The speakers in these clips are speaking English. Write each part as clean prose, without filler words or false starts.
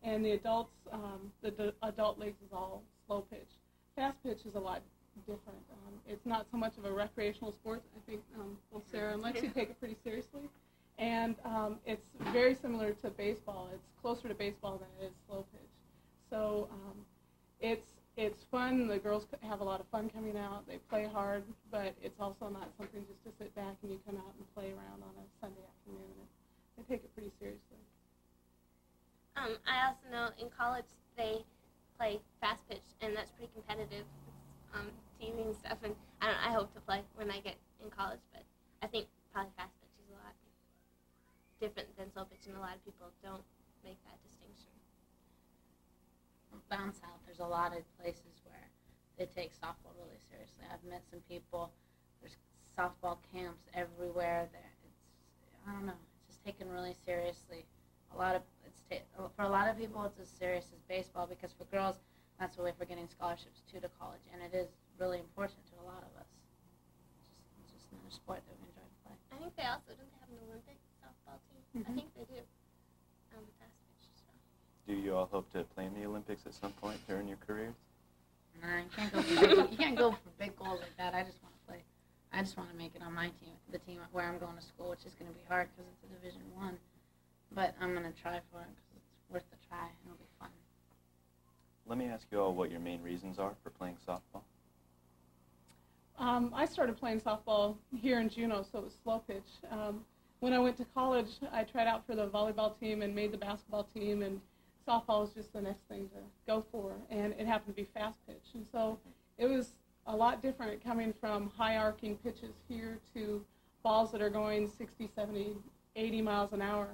and the adult leagues is all slow pitch. Fast pitch is a lot different. It's not so much of a recreational sport. I think both Sarah and Lexi take it pretty seriously, and it's very similar to baseball. It's closer to baseball than it is slow pitch. So it's fun. The girls have a lot of fun coming out. They play hard, but it's also not something just to sit back and you come out and play around on a Sunday afternoon. They take it pretty seriously. I also know in college they play fast pitch, and that's pretty competitive. It's TV and stuff, and I hope to play when I get in college, but I think probably fast pitch is a lot different than slow pitch, and a lot of people don't make that distinction. Bounce out, there's a lot of places where they take softball really seriously. I've met some people, there's softball camps everywhere. I don't know, it's just taken really seriously. For a lot of people it's as serious as baseball, because for girls that's the way for getting scholarships to college, and it is really important to a lot of us. It's just another sport that we enjoy to play. I think they also, don't they have an Olympic softball team? Mm-hmm. I think they do. Fast pitch stuff. Do you all hope to play in the Olympics at some point during your careers? Nah, you can't go for big goals like that. I just want to play. I just want to make it on my team, the team where I'm going to school, which is going to be hard because it's a Division I. But I'm going to try for it because it's worth the try. It'll be fun. Let me ask you all what your main reasons are for playing softball. I started playing softball here in Juneau, so it was slow pitch. When I went to college, I tried out for the volleyball team and made the basketball team, and softball was just the next thing to go for, and it happened to be fast pitch. And so it was a lot different coming from high arcing pitches here to balls that are going 60, 70, 80 miles an hour.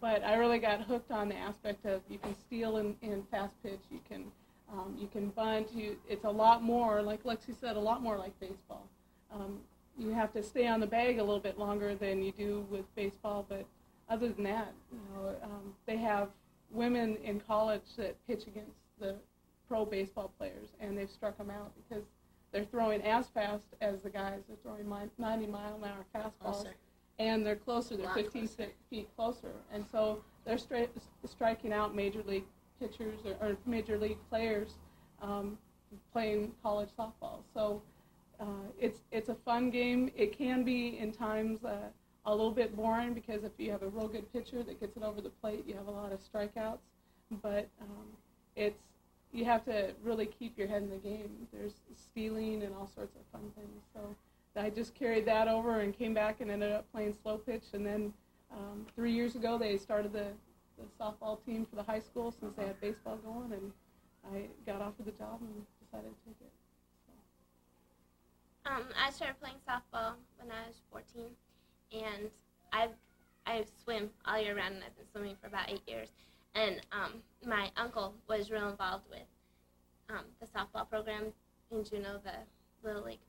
But I really got hooked on the aspect of you can steal in fast pitch, you can bunt. It's a lot more, like Lexi said, a lot more like baseball. You have to stay on the bag a little bit longer than you do with baseball, but other than that, they have women in college that pitch against the pro baseball players, and they've struck them out because they're throwing as fast as the guys. They're throwing 90-mile-an-hour fastballs. Closer. And they're closer. They're 15 feet closer. And so they're striking out major league pitchers or major league players playing college softball. So it's a fun game. It can be, in times, a little bit boring because if you have a real good pitcher that gets it over the plate, you have a lot of strikeouts. But you have to really keep your head in the game. There's stealing and all sorts of fun things. So I just carried that over and came back and ended up playing slow pitch. And then 3 years ago, they started the softball team for the high school since they had baseball going, and I got offered the job and decided to take it. So. I started playing softball when I was 14, and I swim all year round, and I've been swimming for about 8 years. And my uncle was real involved with the softball program in Juneau, the Little League.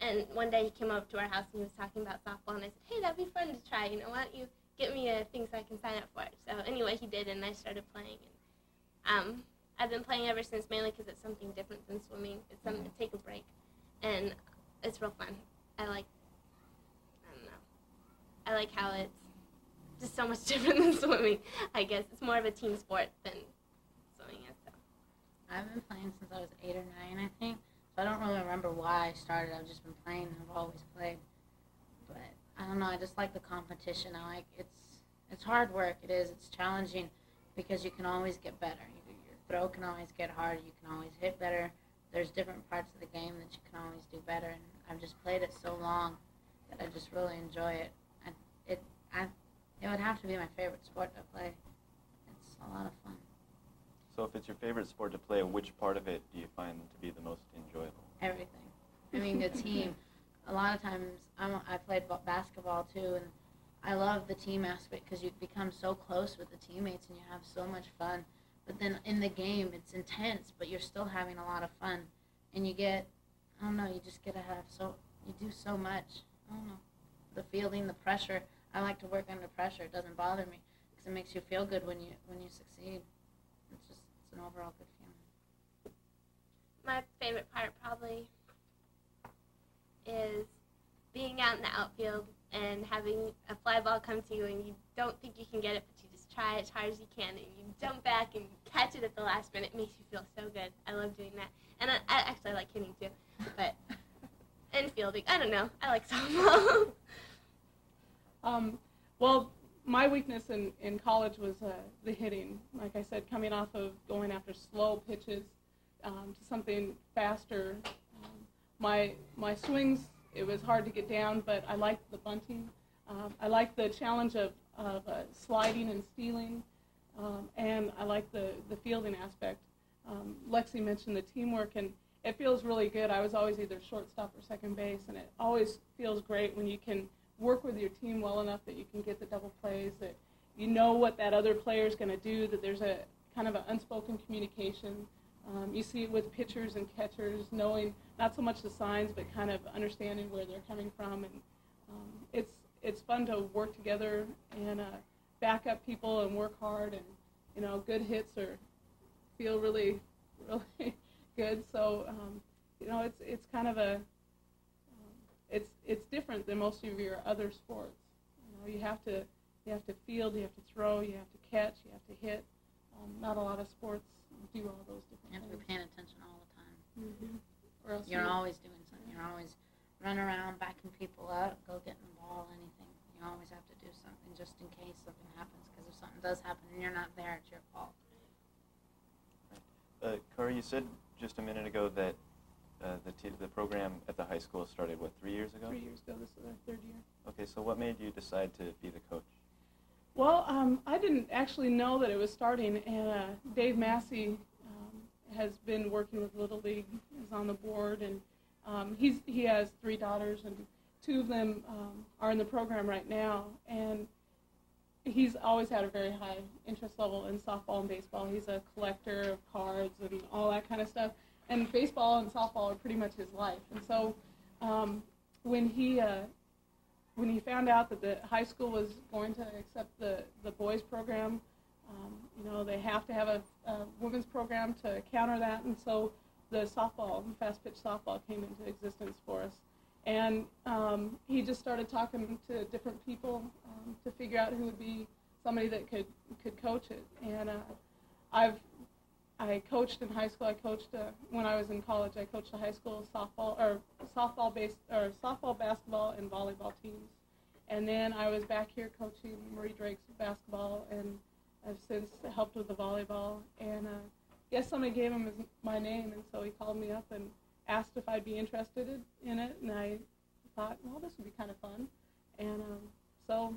And one day he came over to our house and he was talking about softball, and I said, hey, that'd be fun to try. Why don't you get me a thing so I can sign up for it? So anyway, he did, and I started playing. And I've been playing ever since, mainly because it's something different than swimming. It's something to take a break, and it's real fun. I like how it's just so much different than swimming. I guess it's more of a team sport than swimming is. So. I've been playing since I was 8 or 9, I think. So I don't really remember why I started. I've just been playing. I've always played. But I don't know. I just like the competition. It's hard work. It is. It's challenging because you can always get better. Your throw can always get harder. You can always hit better. There's different parts of the game that you can always do better. And I've just played it so long that I just really enjoy it. It would have to be my favorite sport to play. It's a lot of fun. So if it's your favorite sport to play, which part of it do you find to be the most enjoyable? Everything. I mean, the team. A lot of times, I played basketball too, and I love the team aspect because you become so close with the teammates and you have so much fun. But then in the game, it's intense, but you're still having a lot of fun. And you get, I don't know, you just get to have you do so much. I don't know. The fielding, the pressure. I like to work under pressure. It doesn't bother me because it makes you feel good when you succeed. It's an overall good feeling. My favorite part probably is being out in the outfield and having a fly ball come to you and you don't think you can get it, but you just try as hard as you can, and you jump back and catch it at the last minute. It makes you feel so good. I love doing that. And I actually like hitting too, but and fielding. I don't know. I like softball. Well, my weakness in college was the hitting. Like I said, coming off of going after slow pitches to something faster. My swings, it was hard to get down, but I liked the bunting. I liked the challenge of sliding and stealing, and I like the fielding aspect. Lexi mentioned the teamwork, and it feels really good. I was always either shortstop or second base, and it always feels great when you can work with your team well enough that you can get the double plays, that you know what that other player is going to do, that there's a kind of an unspoken communication. You see it with pitchers and catchers, knowing not so much the signs, but kind of understanding where they're coming from. And it's fun to work together and back up people and work hard. And good hits feel really, really good. So it's kind of it's different than most of your other sports. You have to field, you have to throw, you have to catch, you have to hit. Not a lot of sports do all those different things. You have to be paying attention all the time. Mm-hmm. Or else You're always doing something. You're always running around, backing people up, go getting the ball, anything. You always have to do something just in case something happens, because if something does happen and you're not there, it's your fault. Corey, you said just a minute ago that the program at the high school started, 3 years ago? 3 years ago. This is our third year. Okay, so what made you decide to be the coach? Well, I didn't actually know that it was starting, and Dave Massey has been working with Little League, is on the board, and he has 3 daughters, and 2 of them are in the program right now, and he's always had a very high interest level in softball and baseball. He's a collector of cards and all that kind of stuff, and baseball and softball are pretty much his life. And so when he found out that the high school was going to accept the boys program, they have to have a women's program to counter that, and so the softball, fast pitch softball, came into existence for us. And he just started talking to different people to figure out who would be somebody that could coach it. And I coached in high school. I coached when I was in college. I coached a high school softball, basketball, and volleyball teams. And then I was back here coaching Marie Drake's basketball, and I've since helped with the volleyball. And yes, somebody gave him my name, and so he called me up and asked if I'd be interested in it. And I thought, well, this would be kind of fun. And so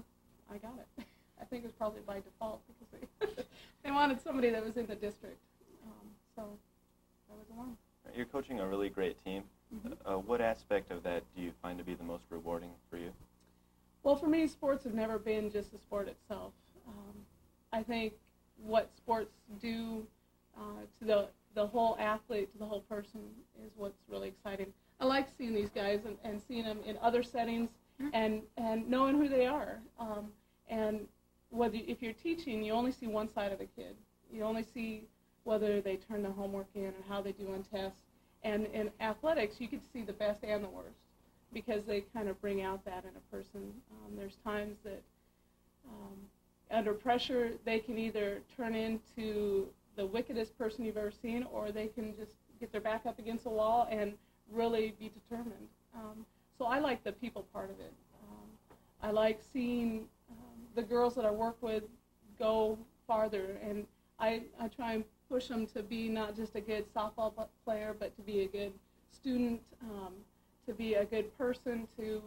I got it. I think it was probably by default because they wanted somebody that was in the district. So I was along. You're coaching a really great team. Mm-hmm. What aspect of that do you find to be the most rewarding for you? Well, for me, sports have never been just the sport itself. I think what sports do to the whole athlete, to the whole person, is what's really exciting. I like seeing these guys and seeing them in other settings and knowing who they are. And if you're teaching, you only see one side of a kid. You only see whether they turn their homework in or how they do on tests. And in athletics, you get to see the best and the worst because they kind of bring out that in a person. There's times that under pressure, they can either turn into the wickedest person you've ever seen, or they can just get their back up against the wall and really be determined. So I like the people part of it. I like seeing the girls that I work with go farther, and I try and push them to be not just a good softball player, but to be a good student, to be a good person, to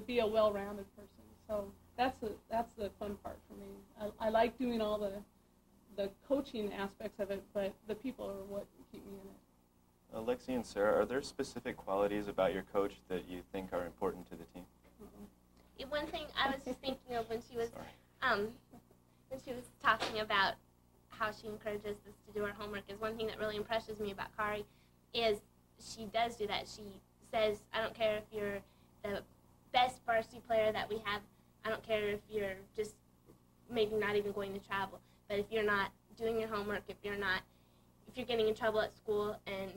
be a well-rounded person. So that's the fun part for me. I like doing all the coaching aspects of it, but the people are what keep me in it. Lexi and Sarah, are there specific qualities about your coach that you think are important to the team? One thing I was just thinking of when she was talking about how she encourages us to do our homework is one thing that really impresses me about Kari is she does do that. She says, I don't care if you're the best varsity player that we have. I don't care if you're just maybe not even going to travel. But if you're not doing your homework, if you're getting in trouble at school and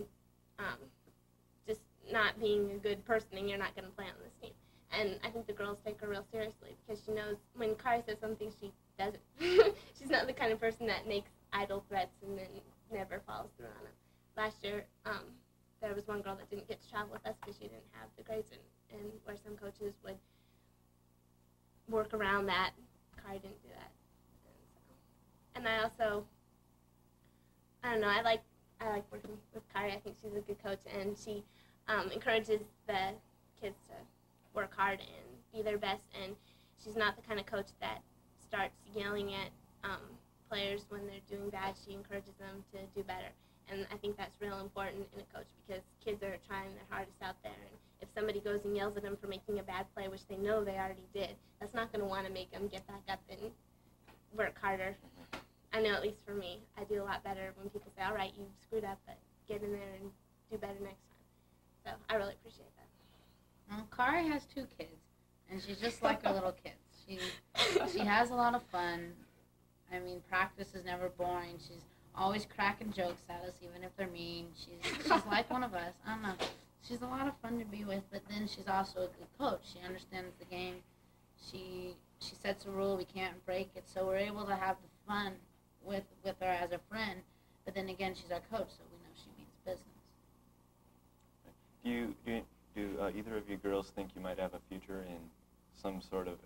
just not being a good person, then you're not going to play on this team. And I think the girls take her real seriously because she knows when Kari says something, she doesn't. She's not the kind of person that makes idle threats and then never follows through on them. Last year, there was one girl that didn't get to travel with us because she didn't have the grades, and where some coaches would work around that, Kari didn't do that. And I also, I don't know, I like working with Kari. I think she's a good coach, and she encourages the kids to work hard and be their best, and she's not the kind of coach that starts yelling at players when they're doing bad. She encourages them to do better, and I think that's real important in a coach because kids are trying their hardest out there, and if somebody goes and yells at them for making a bad play, which they know they already did, that's not going to want to make them get back up and work harder. I know, at least for me, I do a lot better when people say, all right, you screwed up, but get in there and do better next time. So I really appreciate that. Well, Kari has 2 kids, and she's just like her little kids. She has a lot of fun. I mean, practice is never boring. She's always cracking jokes at us, even if they're mean. She's like one of us. I don't know. She's a lot of fun to be with, but then she's also a good coach. She understands the game. She sets a rule. We can't break it, so we're able to have the fun with her as a friend. But then again, she's our coach, so we know she means business. Do either of you girls think you might have a future in some sort of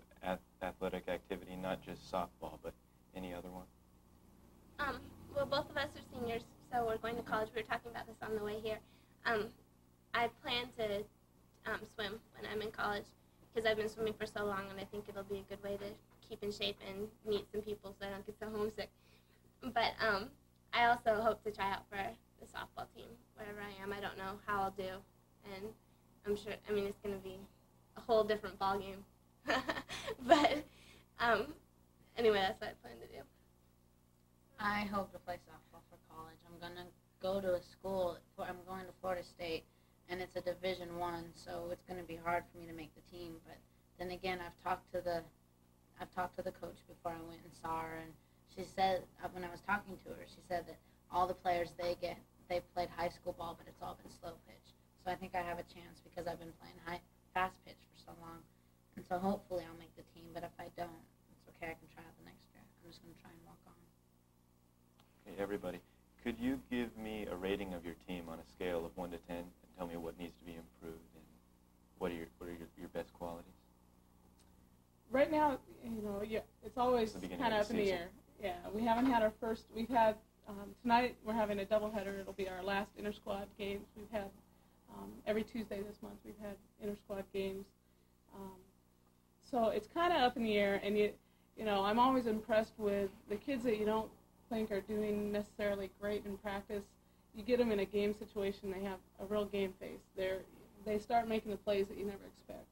athletic activity, not just softball, but any other one? Well, both of us are seniors, so we're going to college. We were talking about this on the way here. I plan to swim when I'm in college because I've been swimming for so long, and I think it'll be a good way to keep in shape and meet some people so I don't get so homesick. But I also hope to try out for the softball team wherever I am. I don't know how I'll do, and I'm sure, I mean, it's going to be a whole different ballgame. But anyway, that's what I plan to do. I hope to play softball for college. I'm going to go to a school. I'm going to Florida State, and it's a Division I, so it's going to be hard for me to make the team. But then again, I've talked to the coach before I went and saw her, and she said, when I was talking to her, she said that all the players they've played high school ball, but it's all been slow pitch. So I think I have a chance because I've been playing fast pitch for so long. And so hopefully I'll make the team, but if I don't, it's okay, I can try out the next year. I'm just going to try and walk on. Okay, everybody, could you give me a rating of your team on a scale of 1 to 10 and tell me what needs to be improved and what are your best qualities? Right now, it's always kind of up in the air. Yeah, we haven't had our first. We've had tonight. We're having a doubleheader. It'll be our last inter-squad games. We've had every Tuesday this month. We've had inter-squad games. So it's kind of up in the air, and I'm always impressed with the kids that you don't think are doing necessarily great in practice. You get them in a game situation, they have a real game face. They start making the plays that you never expect.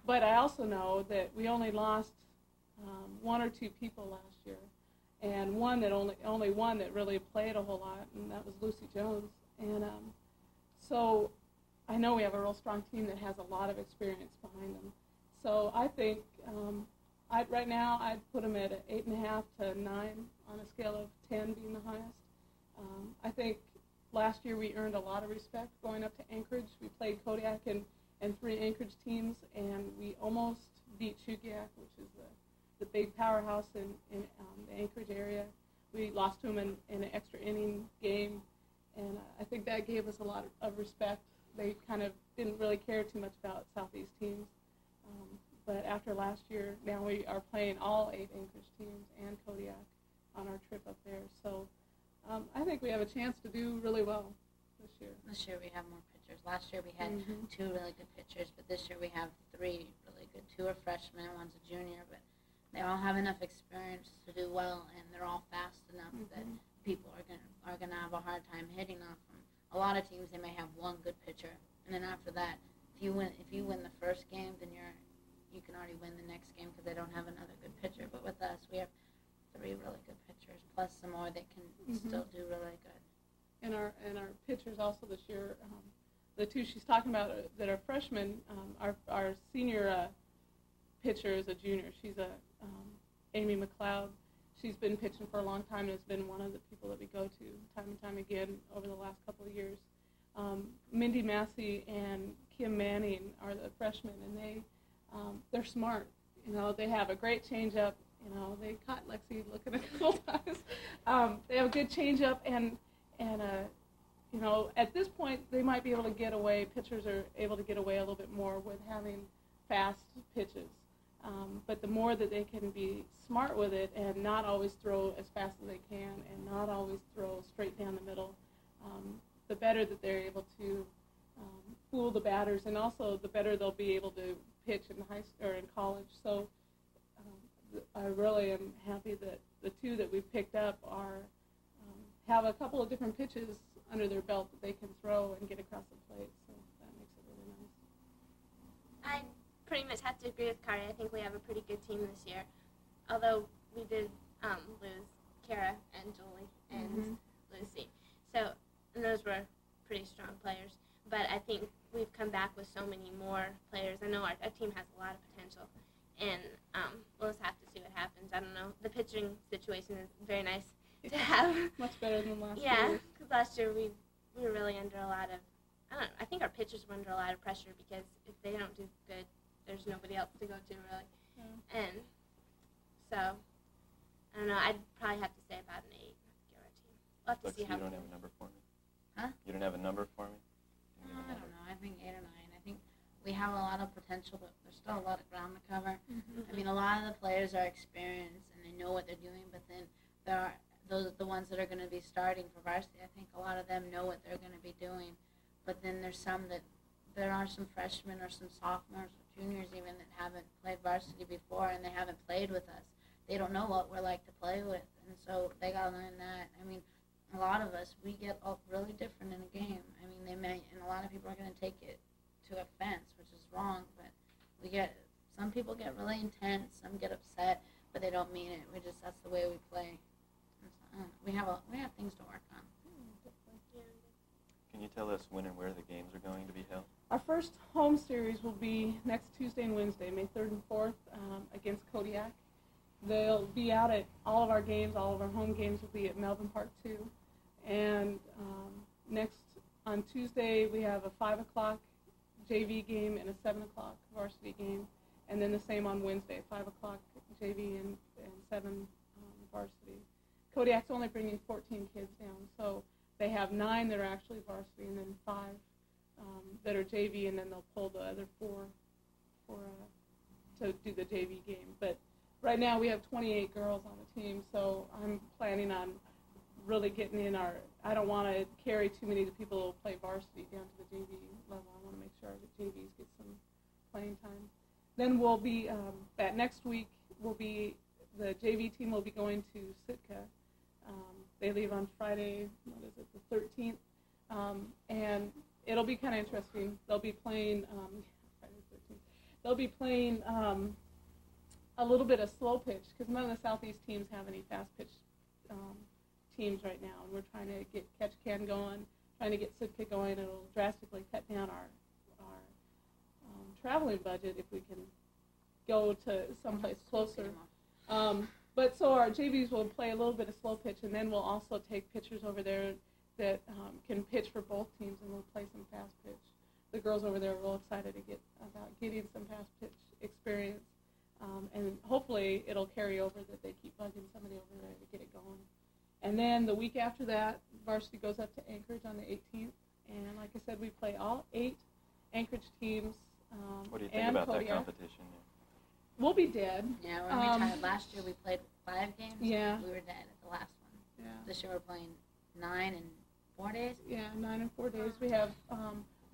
But I also know that we only lost 1 or 2 people last year, and only one that really played a whole lot, and that was Lucy Jones. And so I know we have a real strong team that has a lot of experience behind them. So I think right now I'd put them at an 8.5 to 9 on a scale of 10 being the highest. I think last year we earned a lot of respect going up to Anchorage. We played Kodiak and 3 Anchorage teams, and we almost beat Shukiak, which is the big powerhouse in the Anchorage area. We lost to them in an extra inning game, and I think that gave us a lot of respect. They kind of didn't really care too much about Southeast teams. But after last year, now we are playing all 8 Anchorage teams and Kodiak on our trip up there. So I think we have a chance to do really well this year. This year we have more pitchers. Last year we had 2 really good pitchers, but this year we have 3 really good. 2 are freshmen, one's a junior, but they all have enough experience to do well, and they're all fast enough that people are gonna have a hard time hitting off them. A lot of teams, they may have 1 good pitcher, and then after that, if you win the first game, then you can already win the next game because they don't have another good pitcher. But with us, we have 3 really good pitchers, plus some more that can still do really good. And our pitchers also this year, the 2 she's talking about that are freshmen, our senior pitcher is a junior. She's Amy McLeod. She's been pitching for a long time and has been one of the people that we go to time and time again over the last couple of years. Mindy Massey and Kim Manning are the freshmen, and they're smart. They have a great changeup, You know, they caught Lexi looking a couple times. They have a good changeup, and you know, at this point, they might be able to get away. Pitchers are able to get away a little bit more with having fast pitches. But the more that they can be smart with it and not always throw as fast as they can and not always throw straight down the middle, the better that they're able to fool the batters, and also the better they'll be able to pitch in college. So I really am happy that the two that we've picked up have a couple of different pitches under their belt that they can throw and get across the plate. So that makes it really nice. I pretty much have to agree with Kari. I think we have a pretty good team this year. Although we did lose Kara and Julie and Lucy. So, and those were pretty strong players. But I think we've come back with so many more players. I know our team has a lot of potential. And we'll just have to see what happens. I don't know. The pitching situation is very nice to have. Much better than last year. Yeah, because last year we were really under a lot of, I think our pitchers were under a lot of pressure because if they don't do good, there's nobody else to go to, really. Yeah. And so, I don't know, I'd probably have to say about an 8 for our team. We'll have to see how you don't have a number for me? Huh? You don't have a number for me? I don't know. I think 8 or 9. I think we have a lot of potential, but there's still a lot of ground to cover. I mean, a lot of the players are experienced and they know what they're doing, but then the ones that are going to be starting for varsity, I think a lot of them know what they're going to be doing. But then there are some freshmen or some sophomores or juniors even that haven't played varsity before, and they haven't played with us. They don't know what we're like to play with, and so they got to learn that. I mean, a lot of us, we get really different in a game. I mean, and a lot of people are going to take it to offense, which is wrong, but some people get really intense, some get upset, but they don't mean it. That's the way we play. We have things to work on. Can you tell us when and where the games are going to be held? Our first home series will be next Tuesday and Wednesday, May 3rd and 4th, against Kodiak. They'll be out at all of our games. All of our home games will be at Melvin Park 2. And next on Tuesday, we have a 5 o'clock JV game and a 7 o'clock varsity game. And then the same on Wednesday, 5 o'clock JV and 7 varsity. Kodiak's only bringing 14 kids down, so they have 9 that are actually varsity and then 5 that are JV, and then they'll pull the other 4 to do the JV game. But right now we have 28 girls on the team, so I'm planning on really getting in I don't want to carry too many people who will play varsity down to the JV level. I want to make sure that JVs get some playing time. Then we'll be, that next week, the JV team will be going to Sitka. They leave on Friday, the 13th, and it'll be kind of interesting. They'll be playing, Friday the 13th, they'll be playing a little bit of slow pitch, because none of the Southeast teams have any fast pitch teams right now, and we're trying to get catch can going, trying to get Sitka going. It'll drastically cut down our traveling budget if we can go to someplace closer. But so our JVs will play a little bit of slow pitch, and then we'll also take pitchers over there that can pitch for both teams, and we'll play some fast pitch. The girls over there are real excited about getting some fast pitch experience, and hopefully it'll carry over that they keep bugging somebody over there to get it going. And then the week after that, varsity goes up to Anchorage on the 18th, and like I said, we play all 8 Anchorage teams. What do you think about Kodiak. that competition? We'll be dead. Yeah, when we tried last year, we played 5 games. Yeah. We were dead at the last one. Yeah. This year we're playing 9 in 4 days. Yeah, 9 and 4 days. We have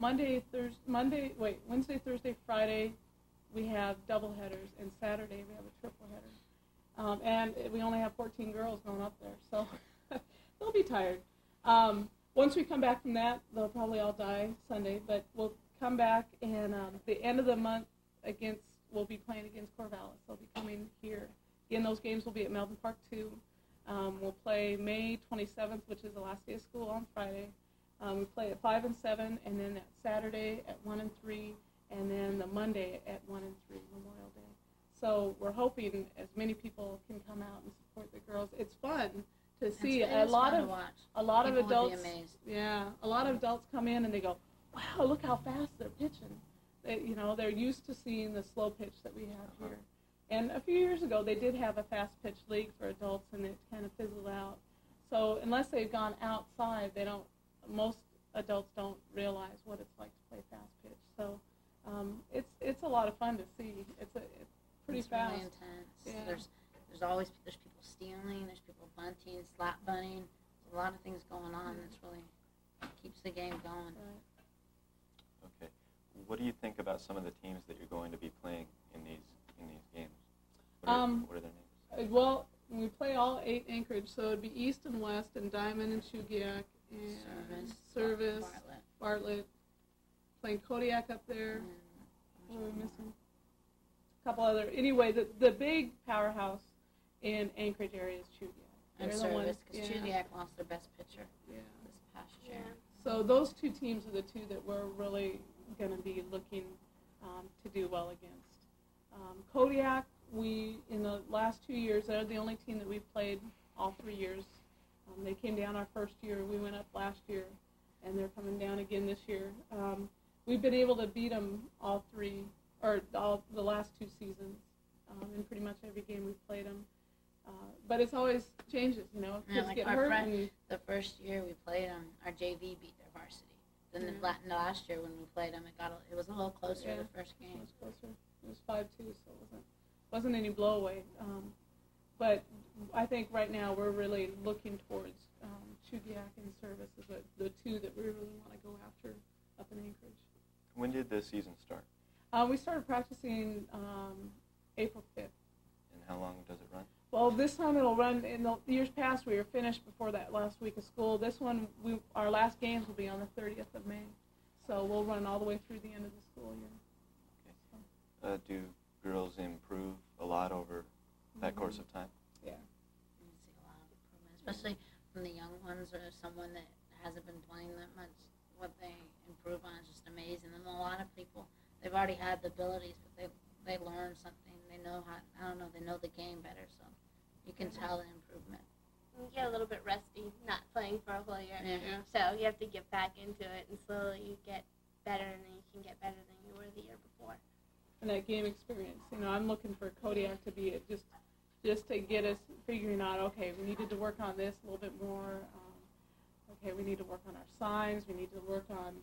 Wednesday, Thursday, Friday. We have double headers, and Saturday we have a triple header. And we only have 14 girls going up there, so they'll be tired. Once we come back from that, they'll probably all die Sunday, but we'll come back, and the end of the month we'll be playing against Corvallis. They'll be coming here. Again, those games will be at Melvin Park 2. We'll play May 27th, which is the last day of school, on Friday. We play at 5 and 7, and then that Saturday at 1 and 3, and then the Monday at 1 and 3, Memorial Day. So we're hoping as many people can come out and support the girls. It's fun to see a lot of adults. Yeah, a lot of adults come in and they go, "Wow, look how fast they're pitching." They're used to seeing the slow pitch that we have here, And a few years ago, they did have a fast pitch league for adults, and it kind of fizzled out. So unless they've gone outside, most adults don't realize what it's like to play fast pitch. So it's a lot of fun to see. It's pretty fast. Really intense. Yeah. There's people stealing. There's people bunting, slap bunting. There's a lot of things going on. It's really keeps the game going. Right. Okay. What do you think about some of the teams that you're going to be playing in these games? What are their names? Well, we play all 8 Anchorage, so it'd be East and West, and Diamond and Chugiak, and Service, Bartlett, playing Kodiak up there. What are we missing? A couple other. Anyway, the big powerhouse in Anchorage area is Chugiak. And Service, because Chugiak lost their best pitcher this past year. So those 2 teams are the 2 that we're really going to be looking to do well against. Kodiak, in the last 2 years, they're the only team that we've played all 3 years. They came down our first year. We went up last year, and they're coming down again this year. We've been able to beat them all the last 2 seasons in pretty much every game we've played them. But it's always changes, Kids like get hurt. The first year we played them, our JV beat their varsity. Then the last year when we played them, it was a little closer the first game. It was closer. It was 5-2, so it wasn't any blowaway. But I think right now we're really looking towards Chugiak and Service as the 2 that we really want to go after up in Anchorage. When did the season start? We started practicing April 5th. And how long does it run? Well, this time it'll run. In the years past, we were finished before that last week of school. This one, our last games will be on the 30th of May. So we'll run all the way through the end of the school year. Okay. Do girls improve a lot over that course of time? Yeah. You see a lot of improvement, especially from the young ones or someone that hasn't been playing that much. What they improve on is just amazing. And a lot of people, they've already had the abilities, but they learn something. They know they know the game better, so you can tell the improvement. You get a little bit rusty not playing for a whole year. Yeah. So you have to get back into it, and slowly you get better, and then you can get better than you were the year before. And that game experience, I'm looking for Kodiak to be it, just to get us figuring out, okay, we needed to work on this a little bit more. Okay, we need to work on our signs. We need to work on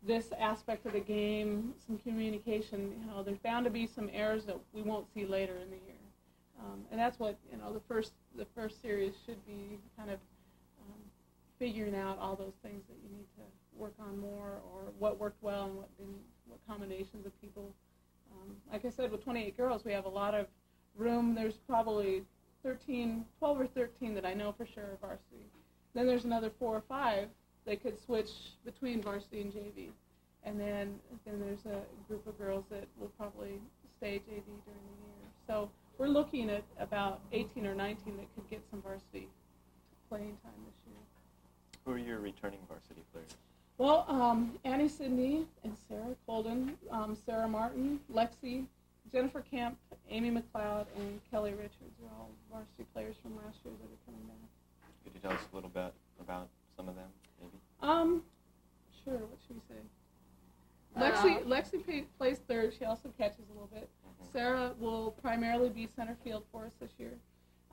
this aspect of the game, some communication. There's bound to be some errors that we won't see later in the year. And that's what, the first series should be kind of figuring out all those things that you need to work on more, or what worked well and what didn't, what combinations of people. Like I said, with 28 girls, we have a lot of room. There's probably 12 or 13 that I know for sure are varsity. Then there's another 4 or 5 that could switch between varsity and JV. And then there's a group of girls that will probably stay JV during the year. So we're looking at about 18 or 19 that could get some varsity playing time this year. Who are your returning varsity players? Well, Annie Sidney and Sarah Colden, Sarah Martin, Lexi, Jennifer Kemp, Amy McLeod, and Kelly Richards are all varsity players from last year that are coming back. Could you tell us a little bit about some of them, maybe? Sure. What should we say? Lexi plays third. She also catches a little bit. Mm-hmm. Sarah will primarily be center field for us this year,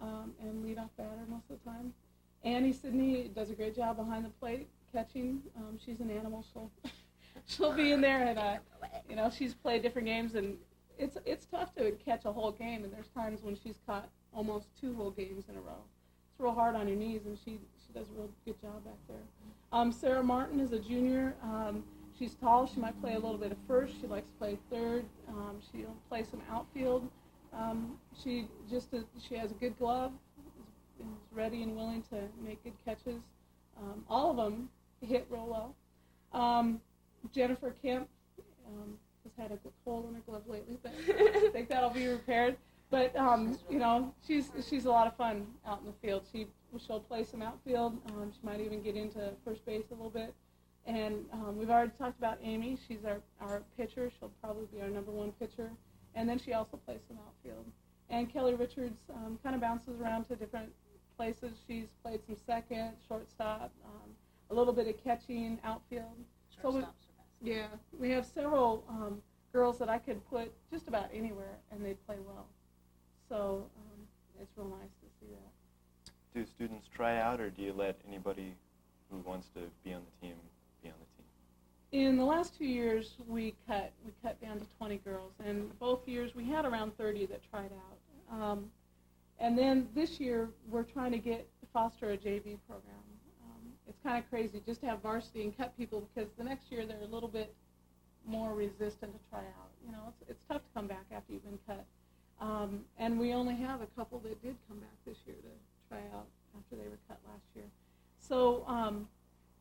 and lead off batter most of the time. Annie Sidney does a great job behind the plate catching. She's an animal. She'll be in there, and she's played different games, and it's tough to catch a whole game. And there's times when she's caught almost 2 whole games in a row. It's real hard on your knees, and she does a real good job back there. Sarah Martin is a junior. She's tall. She might play a little bit of first. She likes to play third. She'll play some outfield. She has a good glove. Is ready and willing to make good catches. All of them hit real well. Jennifer Kemp has had a hole in her glove lately, but I think that'll be repaired. But she's a lot of fun out in the field. She'll play some outfield. She might even get into first base a little bit. And we've already talked about Amy. She's our pitcher. She'll probably be our number 1 pitcher. And then she also plays some outfield. And Kelly Richards kind of bounces around to different places. She's played some second, shortstop, a little bit of catching, outfield. We have several girls that I could put just about anywhere, and they play well. So it's real nice to see that. Do students try out, or do you let anybody who wants to be on the team be on the team? In the last 2 years, we cut down to 20 girls, and both years we had around 30 that tried out. And then this year, we're trying to foster a JV program. It's kind of crazy just to have varsity and cut people, because the next year they're a little bit more resistant to try out. You know, it's tough to come back after you've been cut. And we only have a couple that did come back this year to try out after they were cut last year. So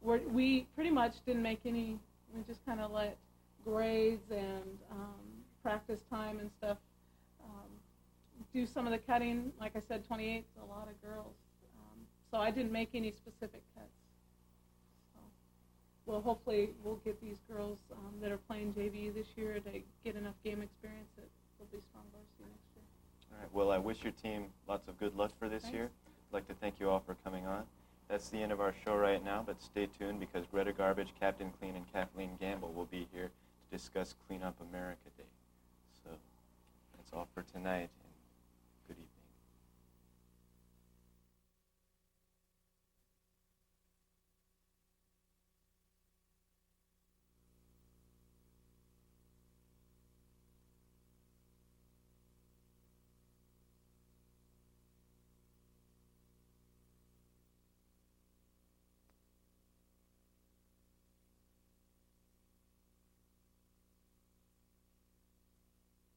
we pretty much didn't make any. We just kind of let grades and practice time and stuff do some of the cutting. Like I said, 28 is a lot of girls. So I didn't make any specific cuts. So, well, hopefully we'll get these girls that are playing JV this year to get enough game experience that they'll be strong varsity next year. All right. Well, I wish your team lots of good luck for this year. I'd like to thank you all for coming on. That's the end of our show right now, but stay tuned because Greta Garbage, Captain Clean, and Kathleen Gamble will be here to discuss Clean Up America Day. So that's all for tonight.